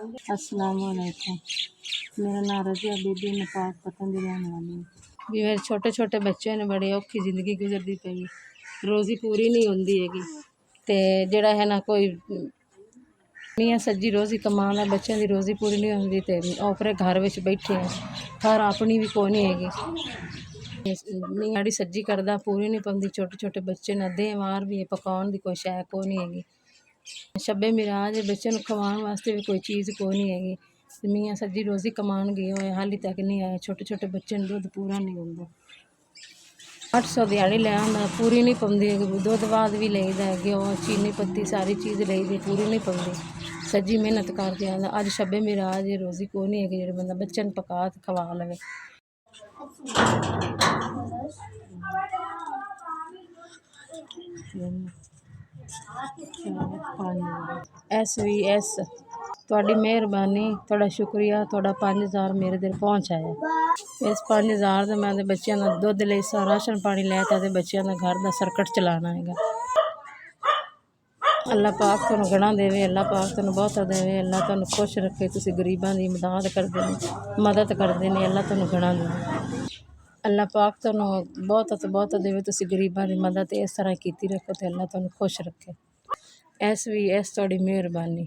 अस्सलाम वालेकुम। मेरा नाम रज़िया बीबी नेपाल पतन दी रहने वाली हूँ। भी मेरे छोटे छोटे बच्चे ने बड़ी औखी जिंदगी गुजरती पई, रोज़ी पूरी नहीं होंदी हैगी ते जेड़ा है ना कोई मियाँ सज्जी रोज़ी कमाना बच्चों की रोज़ी पूरी नहीं होंदी ते ओपरे घर विच बैठे हैं, घर अपनी भी कोई नहीं हैगी। मियाँ दी सज्जी करदा पूरी नहीं पौंदी, छोटे छोटे बच्चे न अद्धे मार भी है, पकाउण दी कोई शै कोई नहीं हैगी। शब्बे मिराज बच्चे नूं खवाउण वास्ते भी कोई चीज़ कोई नहीं हैगी। मियाँ सज्जी रोज़ी कमाउण गए होए हाली तक नहीं आए, छोटे छोटे बच्चे नूं दुद्ध पूरा नहीं हुंदा। 800 दिहाड़ी लै आंदा पूरी नहीं पौंदी, दुद्ध बाद भी लईदा है, घ्यो चीनी पत्ती सारी चीज़ लईदी पूरी नहीं पौंदी। सज्जी मेहनत करके आंदा, अज शब्बे मिराज रोज़ी कोई नहीं हैगी जेह्ड़े बंदा बच्चे नूं पका ते खवा लवे। SVS ਤੁਹਾਡੀ ਮਿਹਰਬਾਨੀ, ਤੁਹਾਡਾ ਸ਼ੁਕਰੀਆ, ਤੁਹਾਡਾ 5000 ਮੇਰੇ ਦਿਲ ਪਹੁੰਚਾਇਆ। ਇਸ 5000 ਦੇ ਮੈਂ ਦੇ ਬੱਚਿਆਂ ਦਾ ਦੁੱਧ ਲਈ ਸਾਰਾ ਰਾਸ਼ਨ ਪਾਣੀ ਲੈ ਤਾ ਤੇ ਬੱਚਿਆਂ ਦਾ घर ਦਾ ਸਰਕਟ ਚਲਾਣਾ ਹੈਗਾ। अल्लाह पाक तुहानू गणा देवे, अल्लाह पाक तुहानू बहुत देवे, अल्लाह तुहानू खुश रखे। तुसीं गरीबां दी मदद करदे ने, मदद करदे ने, अल्लाह तुहानू गणा देवे। अल्लाह पाक तुहानू बहुत देवे, तुसीं गरीबां दी मदद इस तरह कीती रखो ते अल्लाह तुहानू खुश रखे। SVS तुहाडी मेहरबानी।